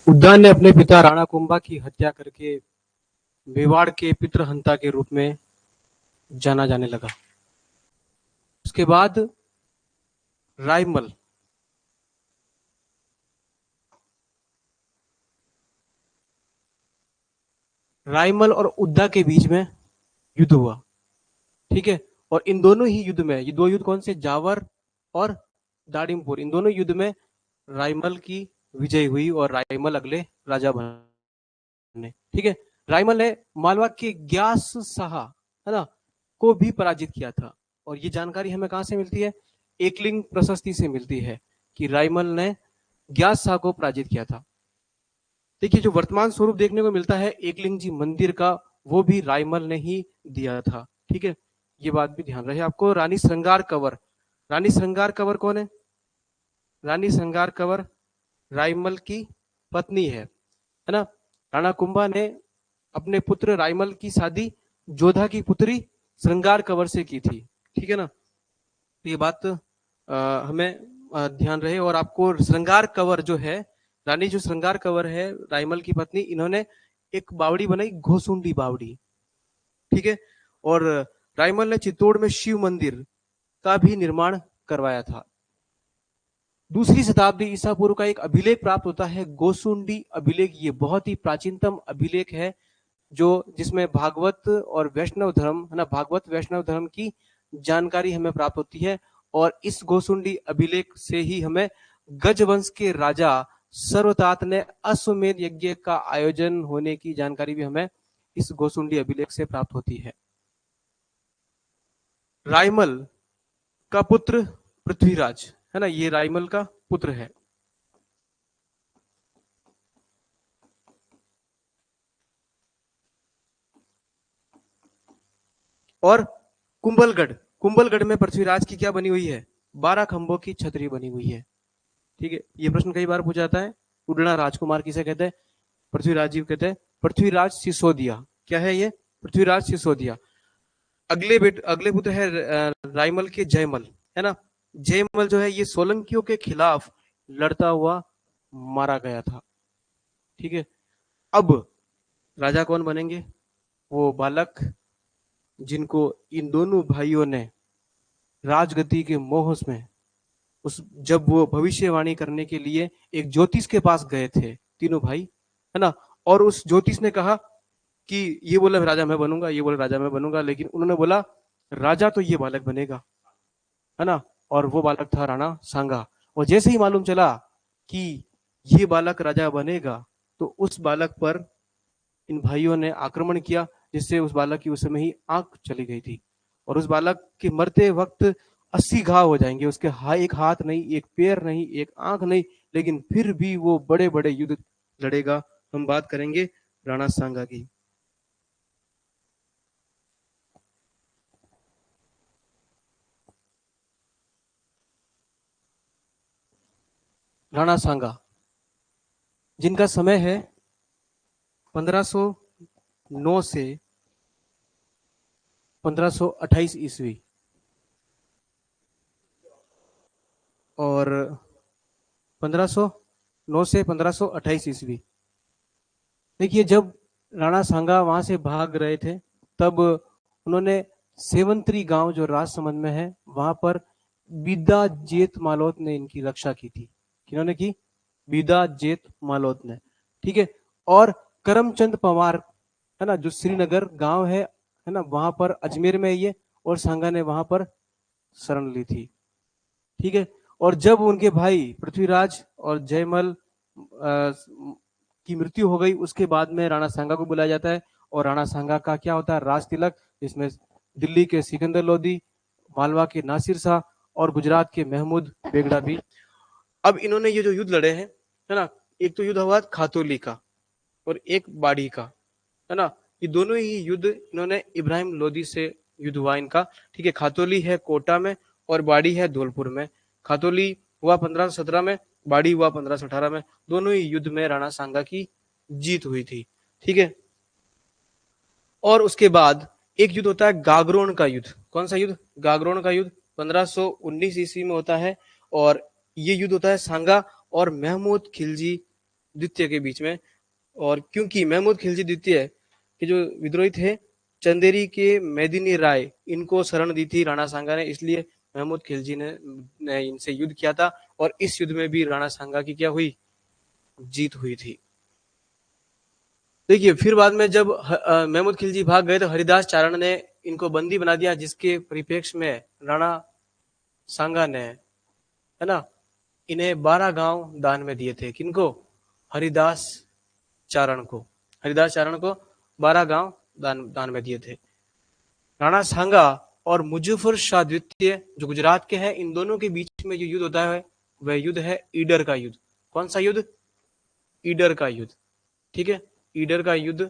उद्दान ने अपने पिता राणा कुंभा की हत्या करके मेवाड़ के पितृहंता के रूप में जाना जाने लगा। उसके बाद रायमल रायमल और उद्दा के बीच में युद्ध हुआ। ठीक है। और इन दोनों ही युद्ध में, ये दो युद्ध कौन से, जावर और दाड़िमपुर, इन दोनों युद्ध में रायमल की विजय हुई और रायमल अगले राजा बने। ठीक है। रायमल ने मालवा के ग्यास साहा, है ना, को भी पराजित किया था। और ये जानकारी हमें कहां से मिलती है? एकलिंग प्रशस्ति से मिलती है कि रायमल ने ग्यास शाह को पराजित किया था। देखिए, जो वर्तमान स्वरूप देखने को मिलता है एकलिंग जी मंदिर का, वो भी रायमल ने ही दिया था। ठीक है, ये बात भी ध्यान रहे आपको। रानी श्रृंगार कंवर, रानी श्रृंगार कंवर कौन है? रानी श्रृंगार कंवर रायमल की पत्नी है ना। राणा कुंभा ने अपने पुत्र रायमल की शादी जोधा की पुत्री श्रृंगार कंवर से की थी। ठीक है ना। तो ये बात हमें ध्यान रहे। और आपको श्रृंगार कंवर जो है, रानी जो श्रृंगार कंवर है रायमल की पत्नी, इन्होंने एक बावड़ी बनाई, घोसुंडी बावड़ी। ठीक है। और रायमल ने चित्तौड़ में शिव मंदिर का भी निर्माण करवाया था। दूसरी शताब्दी ईसा पूर्व का एक अभिलेख प्राप्त होता है, गोसुंडी अभिलेख। ये बहुत ही प्राचीनतम अभिलेख है, जो जिसमें भागवत और वैष्णव धर्म, है ना, भागवत वैष्णव धर्म की जानकारी हमें प्राप्त होती है। और इस गोसुंडी अभिलेख से ही हमें गजवंश के राजा सर्वतात ने अश्वमेध यज्ञ का आयोजन होने की जानकारी भी हमें इस गोसुंडी अभिलेख से प्राप्त होती है। रायमल का पुत्र पृथ्वीराज, है ना, ये रायमल का पुत्र है। और कुंभलगढ़, कुंभलगढ़ में पृथ्वीराज की क्या बनी हुई है? 12 खंभों की छतरी बनी हुई है। ठीक है, ये प्रश्न कई बार पूछा जाता है। उड़ना राजकुमार किसे कहते हैं? पृथ्वीराज जी कहते हैं। पृथ्वीराज सिसोदिया, क्या है ये? पृथ्वीराज सिसोदिया। अगले पुत्र है रायमल के जयमल, है ना। जयमल जो है ये सोलंकियों के खिलाफ लड़ता हुआ मारा गया था। ठीक है। अब राजा कौन बनेंगे? वो बालक जिनको इन दोनों भाइयों ने राजगद्दी के मोह में, उस जब वो भविष्यवाणी करने के लिए एक ज्योतिष के पास गए थे तीनों भाई, है ना, और उस ज्योतिष ने कहा कि ये बोला राजा मैं बनूंगा, ये बोला राजा मैं बनूंगा, लेकिन उन्होंने बोला राजा तो ये बालक बनेगा, है ना। और वो बालक था राणा सांगा। और जैसे ही मालूम चला कि ये बालक राजा बनेगा, तो उस बालक पर इन भाइयों ने आक्रमण किया, जिससे उस बालक की उस समय ही आंख चली गई थी। और उस बालक के मरते वक्त 80 घाव हो जाएंगे उसके, एक हाथ नहीं, एक पैर नहीं, एक आंख नहीं, लेकिन फिर भी वो बड़े बड़े युद्ध लड़ेगा। हम बात करेंगे राणा सांगा की। राणा सांगा, जिनका समय है 1509 से 1528 ईस्वी, और 1509 से 1528 ईस्वी। देखिए, जब राणा सांगा वहां से भाग रहे थे, तब उन्होंने सेवंतरी गांव जो राजसमंद में है, वहां पर बीदा जेत मालोत ने इनकी रक्षा की थी। किन्होंने की? बीदा जेत मालोत ने। ठीक है। और करमचंद पवार, है ना, जो श्रीनगर गांव है ना, वहां पर अजमेर में ये, और सांगा ने वहां पर शरण ली थी। ठीक है। और जब उनके भाई पृथ्वीराज और जयमल की मृत्यु हो गई, उसके बाद में राणा सांगा को बुलाया जाता है। और राणा सांगा का क्या होता है? राज तिलक, जिसमें दिल्ली के सिकंदर लोदी, मालवा के नासिर शाह और गुजरात के महमूद बेगड़ा भी। अब इन्होंने ये जो युद्ध लड़े हैं, है ना, एक तो युद्ध हुआ खातोली का और एक बाड़ी का, है ना। ये दोनों ही युद्ध इन्होंने इब्राहिम लोदी से युद्ध हुआ इनका। ठीक है। खातोली है कोटा में और बाड़ी है धौलपुर में। खातोली हुआ 1517 में, बाड़ी हुआ 1518 में। दोनों ही युद्ध में राणा सांगा की जीत हुई थी। ठीक है। और उसके बाद एक युद्ध होता है गागरोन का युद्ध। कौन सा युद्ध? गागरोन का युद्ध 1519 ईस्वी में होता है। और ये युद्ध होता है सांगा और महमूद खिलजी द्वितीय के बीच में। और क्योंकि महमूद खिलजी द्वितीय के जो विद्रोही थे चंदेरी के मेदिनी राय, इनको शरण दी थी राणा सांगा ने, इसलिए महमूद खिलजी ने इनसे युद्ध किया था। और इस युद्ध में भी राणा सांगा की क्या हुई, जीत हुई थी। देखिए फिर बाद में जब महमूद खिलजी भाग गए तो हरिदास चारण ने इनको बंदी बना दिया, जिसके परिप्रेक्ष्य में राणा सांगा ने, है ना, इन्हें 12 गांव दान में दिए थे। किनको, हरिदास चारण को, हरिदास चारण को 12 गांव दान में दिए थे। राणा सांगा और मुजफ्फर शाह द्वितीय जो गुजरात के हैं, इन दोनों के बीच में जो युद्ध होता है वह युद्ध है ईडर का युद्ध। कौन सा युद्ध, ईडर का युद्ध। ठीक है, ईडर का युद्ध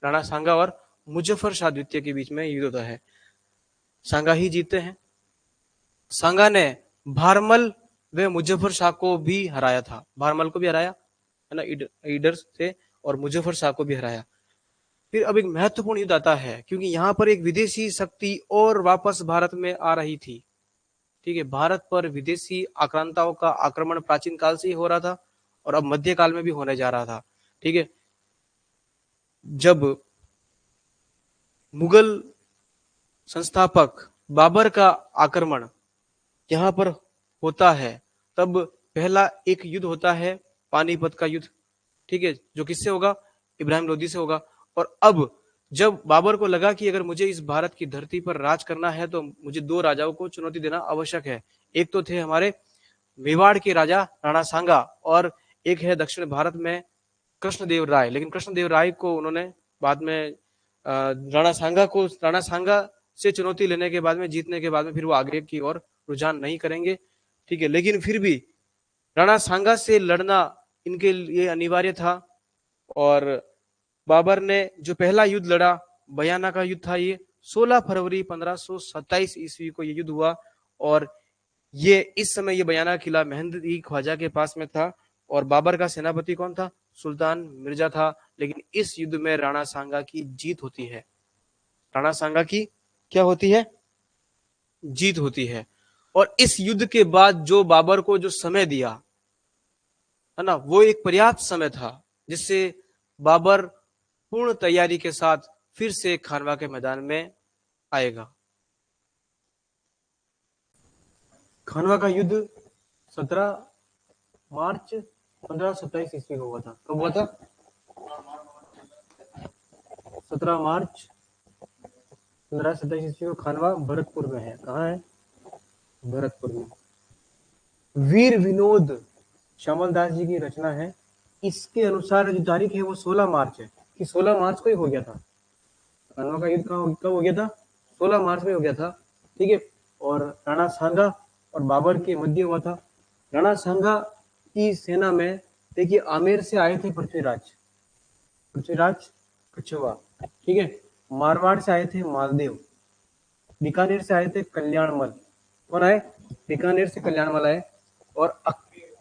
राणा सांगा और मुजफ्फर शाह द्वितीय के बीच में युद्ध होता है। सांगा ही जीतते हैं। सांगा ने भारमल व मुजफ्फर शाह को भी हराया था, भारमल को भी हराया है ना, ईडर से, और मुजफ्फर शाह को भी हराया। फिर अब एक महत्वपूर्ण युद्ध आता है, क्योंकि यहां पर एक विदेशी शक्ति और वापस भारत में आ रही थी। ठीक है, भारत पर विदेशी आक्रांताओं का आक्रमण प्राचीन काल से ही हो रहा था और अब मध्यकाल में भी होने जा रहा था। ठीक है, जब मुगल संस्थापक बाबर का आक्रमण यहां पर होता है, तब पहला एक युद्ध होता है पानीपत का युद्ध। ठीक है, जो किससे होगा, इब्राहिम लोदी से होगा। और अब जब बाबर को लगा कि अगर मुझे इस भारत की धरती पर राज करना है तो मुझे 2 राजाओं को चुनौती देना आवश्यक है। एक तो थे हमारे मेवाड़ के राजा राणा सांगा, और एक है दक्षिण भारत में कृष्णदेव राय। लेकिन कृष्णदेव राय को उन्होंने बाद में राणा सांगा से चुनौती लेने के बाद में, जीतने के बाद में, फिर वो आगे की ओर रुझान नहीं करेंगे। ठीक है, लेकिन फिर भी राणा सांगा से लड़ना इनके लिए अनिवार्य था। और बाबर ने जो पहला युद्ध लड़ा, बयाना का युद्ध था, ये 16 फरवरी 1527 ईस्वी को ये युद्ध हुआ। और ये इस समय ये बयाना किला मेहंदी ख्वाजा के पास में था, और बाबर का सेनापति कौन था, सुल्तान मिर्जा था। लेकिन इस युद्ध में राणा सांगा की जीत होती है। राणा सांगा की क्या होती है, जीत होती है। और इस युद्ध के बाद जो बाबर को जो समय दिया है ना, वो एक पर्याप्त समय था, जिससे बाबर पूर्ण तैयारी के साथ फिर से खानवा के मैदान में आएगा। खानवा का युद्ध 17 मार्च 1527 ईस्वी को हुआ था। कब हुआ था, 17 मार्च 1527 ईस्वी को। खानवा भरतपुर में है। कहाँ है, भरतपुर में। वीर विनोद श्यामल दास जी की रचना है। इसके अनुसार जो तारीख है वो 16 मार्च है, कि 16 मार्च को ही हो गया था। खानवा का युद्ध कब हो गया था, 16 मार्च में हो गया था। ठीक है, और राणा सांगा और बाबर के मध्य हुआ था। राणा सांगा की सेना में देखिए आमेर से आए थे पृथ्वीराज कछुआ। ठीक है, मारवाड़ से आए थे मालदेव, बीकानेर से आए थे कल्याणमल। कौन आए, बीकानेर से कल्याणमल आए। और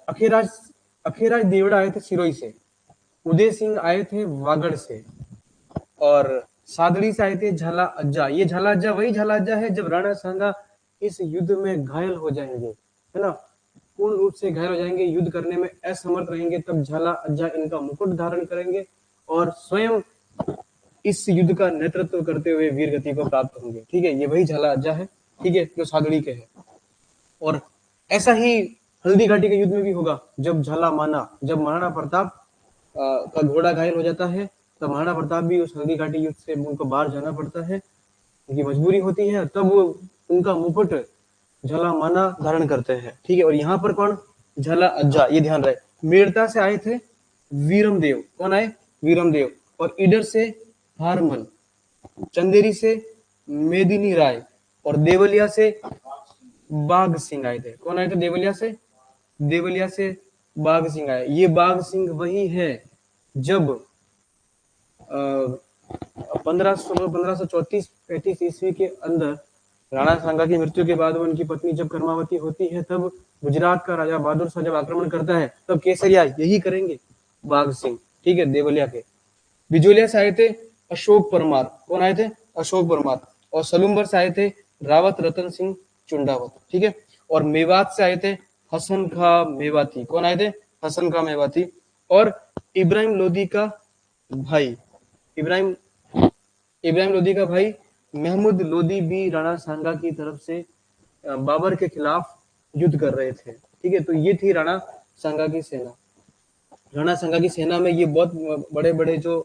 अखेराज देवड़ा आए थे सिरोही से। उदय सिंह आए थे वागड़ से। और सादड़ी से आए थे झाला अज्जा। ये झाला अज्जा वही झाला अज्जा है जब राणा सांगा इस युद्ध में घायल हो जाएंगे, है ना, पूर्ण रूप से घायल हो जाएंगे, युद्ध करने में असमर्थ रहेंगे, तब झाला अज्जा इनका मुकुट धारण करेंगे और स्वयं इस युद्ध का नेतृत्व करते हुए वीर गति को प्राप्त होंगे। ठीक है, ये वही झाला अज्जा है। ठीक है, जो सादड़ी के है। और ऐसा ही हल्दी घाटी के युद्ध में भी होगा, जब जब महाराणा प्रताप का घोड़ा घायल हो जाता है, तब महाराणा प्रताप भी उस हल्दी घाटी युद्ध से उनको बाहर जाना पड़ता है, उनकी मजबूरी होती है, तब वो उनका मुकुट झलामाना धारण करते हैं। ठीक है, और यहाँ पर कौन, झला अज्जा, ये ध्यान रहे। मेड़ता से आए थे वीरम देव। कौन आए, वीरम देव। और ईडर से भारमल, चंदेरी से मेदिनी राय, और देवलिया से बाघ सिंह आए थे। कौन आए थे, देवलिया से बाघ सिंह आए। ये बाघ सिंह वही है जब 1534-35 ईस्वी के अंदर राणा सांगा की मृत्यु के बाद उनकी पत्नी जब कर्मावती होती है, तब गुजरात का राजा बहादुर शाह जब आक्रमण करता है, तब केसरिया यही करेंगे, बाघ सिंह। ठीक है, देवलिया के। बिजोलिया से आए थे अशोक परमार। कौन आए थे, अशोक परमार। और सलूम्बर से आए थे रावत रतन सिंह चुंडावत। ठीक है, और मेवात से आए थे हसन खां मेवाती। कौन आए थे, हसन खां मेवाती। और इब्राहिम लोदी का भाई इब्राहिम इब्राहिम लोदी का भाई महमूद लोदी भी राणा सांगा की तरफ से बाबर के खिलाफ युद्ध कर रहे थे। ठीक है, तो ये थी राणा सांगा की सेना। राणा सांगा की सेना में ये बहुत बड़े बड़े जो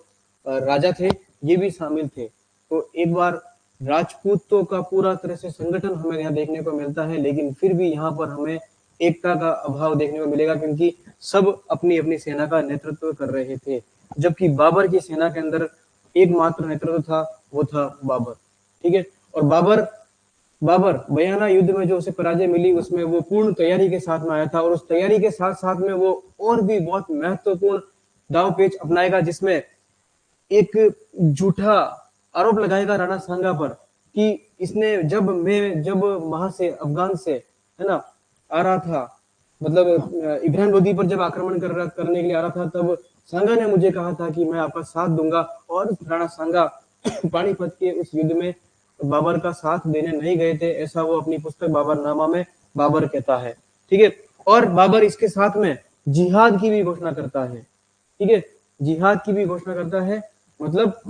राजा थे ये भी शामिल थे। तो एक बार राजपूतों का पूरा तरह से संगठन हमें यहाँ देखने को मिलता है, लेकिन फिर भी यहाँ पर हमें एकता का अभाव देखने को मिलेगा, क्योंकि सब अपनी अपनी सेना का नेतृत्व कर रहे थे। जबकि बाबर की सेना के अंदर एकमात्र नेतृत्व था, वो था बाबर। ठीक है, और बाबर बाबर बयाना युद्ध में जो उसे पराजय मिली उसमें वो पूर्ण तैयारी के साथ में आया था, और उस तैयारी के साथ साथ में वो और भी बहुत महत्वपूर्ण दाव पेच अपनाएगा, जिसमें एक झूठा आरोप लगाएगा राणा सांगा पर कि इसने जब वहां से अफगान से है ना आ रहा था, मतलब इब्राहिम लोदी पर जब आक्रमण करने के लिए आ रहा था, तब सांगा ने मुझे कहा था कि मैं आपका साथ दूंगा, और राणा सांगा पानीपत के उस युद्ध में बाबर का साथ देने नहीं गए थे, ऐसा वो अपनी पुस्तक बाबरनामा में बाबर कहता है। ठीक है, और बाबर इसके साथ में जिहाद की भी घोषणा करता है। ठीक है, जिहाद की भी घोषणा करता है, मतलब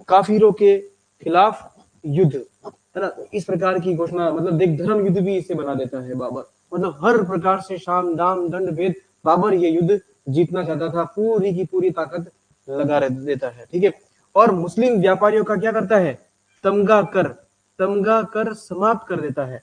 काफिरों के खिलाफ युद्ध, है ना। इस प्रकार की घोषणा, मतलब देख धर्म युद्ध भी इसे बना देता है बाबर। मतलब हर प्रकार से शाम दाम दंड भेद बाबर ये युद्ध जीतना चाहता था, पूरी की पूरी ताकत लगा देता है। ठीक है, और मुस्लिम व्यापारियों का क्या करता है, तमगा कर समाप्त कर देता है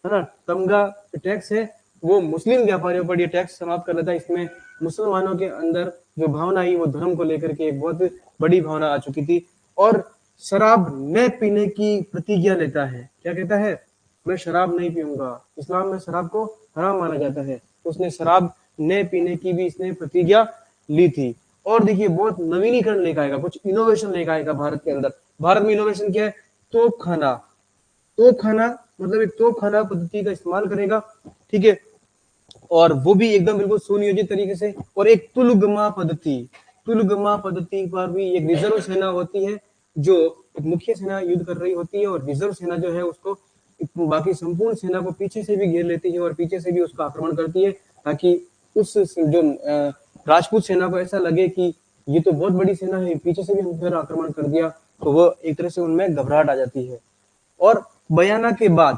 ना। तमगा टैक्स है वो मुस्लिम व्यापारियों पर ये टैक्स समाप्त कर देता है। इसमें मुसलमानों के अंदर जो भावना आई वो धर्म को लेकर के एक बहुत बड़ी भावना आ चुकी थी। और शराब न पीने की प्रतिज्ञा लेता है। क्या कहता है, मैं शराब नहीं पीऊंगा। इस्लाम में शराब को हराम माना जाता है, तो उसने शराब न पीने की भी इसने प्रतिज्ञा ली थी। और देखिए बहुत नवीनीकरण लेकर आएगा, कुछ इनोवेशन लेकर आएगा भारत के अंदर। भारत में इनोवेशन क्या है, तोप खाना। तोप खाना मतलब एक तोप खाना पद्धति का इस्तेमाल करेगा। ठीक है, और वो भी एकदम बिल्कुल सुनियोजित तरीके से। और एक तुलगमा पद्धति पर भी एक रिजर्व सेना होती है, जो एक मुख्य सेना युद्ध कर रही होती है, और रिजर्व सेना जो है उसको बाकी संपूर्ण सेना को पीछे से भी घेर लेती है और पीछे से भी उसका आक्रमण करती है, ताकि उस जो राजपूत सेना को ऐसा लगे कि ये तो बहुत बड़ी सेना है, पीछे से भी हम फिर आक्रमण कर दिया, तो वो एक तरह से उनमें घबराहट आ जाती है। और बयाना के बाद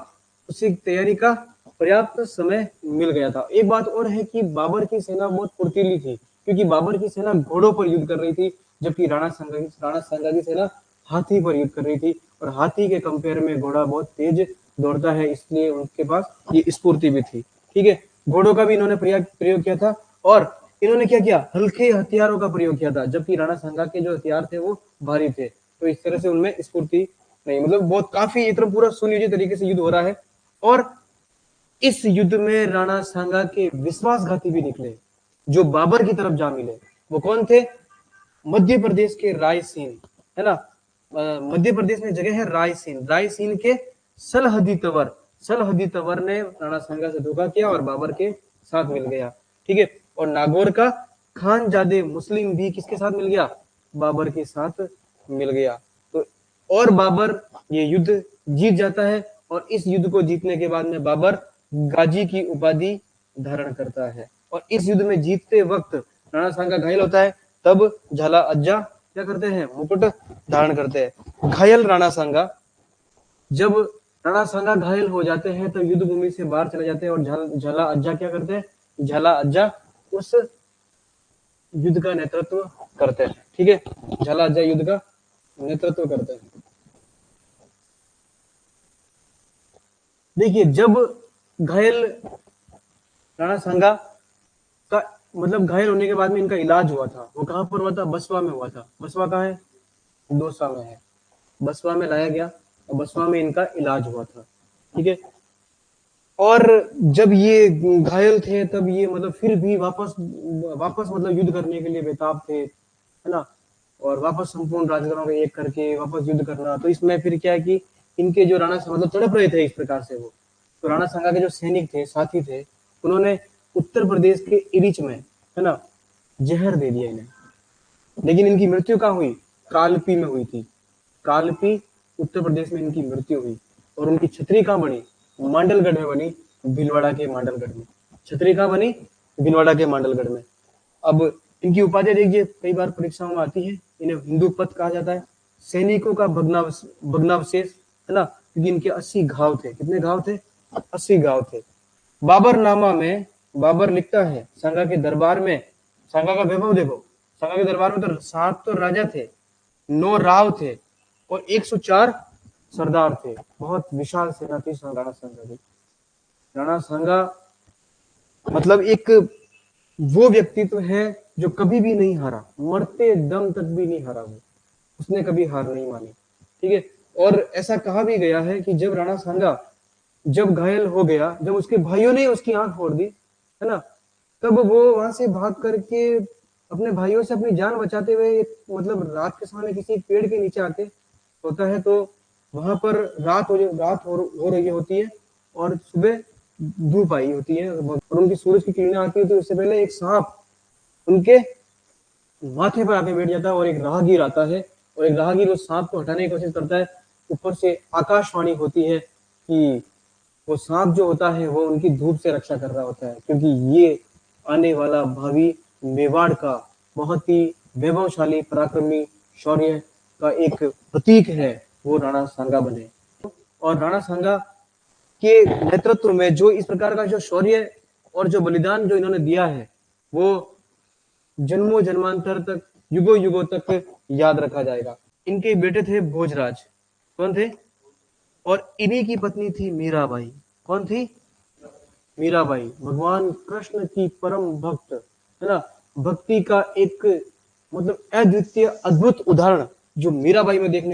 उसे तैयारी का पर्याप्त समय मिल गया था। एक बात और है कि बाबर की सेना बहुत फुर्तीली थी, क्योंकि बाबर की सेना घोड़ों पर युद्ध कर रही थी, जबकि राणा सांगा की सेना हाथी पर युद्ध कर रही थी। और हाथी के कंपेयर में घोड़ा बहुत तेज दौड़ता है, इसलिए उनके पास ये स्फूर्ति भी थी। ठीक है, घोड़ों का भी इन्होंने प्रयोग किया था, और इन्होंने क्या किया, हल्के हथियारों का प्रयोग किया था, जबकि राणा सांगा के जो हथियार थे वो भारी थे। तो इस तरह से उनमें स्फूर्ति नहीं, मतलब बहुत काफी इतना पूरा सुनियोजित तरीके से युद्ध हो रहा है। और इस युद्ध में राणा सांगा के विश्वासघाती भी निकले, जो बाबर की तरफ जा मिले। वो कौन थे, मध्य प्रदेश के रायसीन, है ना। मध्य प्रदेश में जगह है रायसीन के सलहदी तवर ने राणा सांगा से धोखा किया और बाबर के साथ मिल गया। ठीक है, और नागौर का खानजादे मुस्लिम भी किसके साथ मिल गया, बाबर के साथ मिल गया। तो और बाबर ये युद्ध जीत जाता है, और इस युद्ध को जीतने के बाद में बाबर गाजी की उपाधि धारण करता है। और इस युद्ध में जीतते वक्त राणा सांगा घायल होता है, तब झाला अज्जा क्या करते हैं, मुकुट धारण करते हैं। घायल राणा सांगा, जब राणा सांगा घायल हो जाते हैं तो युद्ध भूमि से बाहर चले जाते हैं, और झाला अज्जा क्या करते हैं, झाला अज्जा उस युद्ध का नेतृत्व करते हैं। ठीक है, झाला अज्जा युद्ध का नेतृत्व करते हैं। देखिए जब घायल राणा सांगा का मतलब घायल होने के बाद में इनका इलाज हुआ था, वो कहां पर हुआ था, बसवा में हुआ था। बसवा कहाँ है, दौसा में है। बसवा में लाया गया और बसवा में इनका इलाज हुआ था। ठीक है, और जब ये घायल थे तब ये मतलब फिर भी वापस मतलब युद्ध करने के लिए बेताब थे, है ना। और वापस संपूर्ण राजगणों को एक करके वापस युद्ध करना। तो इसमें फिर क्या है कि इनके जो राणा मतलब तड़प रहे थे इस प्रकार से वो, तो राणा सांगा के जो सैनिक थे, साथी थे, उन्होंने उत्तर प्रदेश के इरिच में, है ना, जहर दे दिया इन्हें। लेकिन इनकी मृत्यु कहाँ हुई, कालपी में हुई थी। कालपी उत्तर प्रदेश में इनकी मृत्यु हुई। और उनकी छतरी कहाँ बनी, मांडलगढ़ में बनी, भीलवाड़ा के मांडलगढ़ में। छतरी कहाँ बनी, भीलवाड़ा के मांडलगढ़ में। अब इनकी उपाधि देखिए, कई बार परीक्षाओं में आती है। इन्हें हिंदू पथ कहा जाता है, सैनिकों का भग्नावशेष, है ना, क्योंकि इनके 80 घाव थे। कितने घाव थे? 80 घाव थे। बाबरनामा में बाबर लिखता है सांगा के दरबार में, सांगा का वैभव देखो, सांगा के दरबार में तो 7 तो राजा थे, 9 राव थे और 104 सरदार थे। बहुत विशाल सेना थी राणा सांगा की। राणा सांगा मतलब एक वो व्यक्तित्व है जो कभी भी नहीं हारा, मरते दम तक भी नहीं हारा वो, उसने कभी हार नहीं मानी। ठीक है, और ऐसा कहा भी गया है कि जब राणा सांगा जब घायल हो गया, जब उसके भाइयों ने उसकी आंख फोड़ दी, है ना, तब वो वहां से भाग करके अपने भाइयों से अपनी जान बचाते हुए मतलब रात के समय किसी पेड़ के नीचे आके होता है, तो वहां पर रात हो रही होती है और सुबह धूप आई होती है और उनकी सूरज की किरणें आती है, तो उससे पहले एक सांप उनके माथे पर आके बैठ जाता है और एक राहगीर आता है और एक राहगीर उस सांप को हटाने की कोशिश करता है। ऊपर से आकाशवाणी होती है कि वो सांप जो होता है वो उनकी धूप से रक्षा कर रहा होता है, क्योंकि ये आने वाला भावी मेवाड़ का बहुत ही वैभवशाली पराक्रमी शौर्य का एक प्रतीक है, वो राणा सांगा बने। और राणा सांगा के नेतृत्व में जो इस प्रकार का जो शौर्य और जो बलिदान जो इन्होंने दिया है, वो जन्मों जन्मांतर तक, युगों युगों तक याद रखा जाएगा। इनके बेटे थे भोजराज। कौन थे? और इन्हीं की पत्नी थी मीराबाई। कौन थी? मीराबाई, भगवान कृष्ण की परम भक्त, है ना, भक्ति का एक मतलब अद्वितीय अद्भुत उदाहरण जो मीराबाई में देखने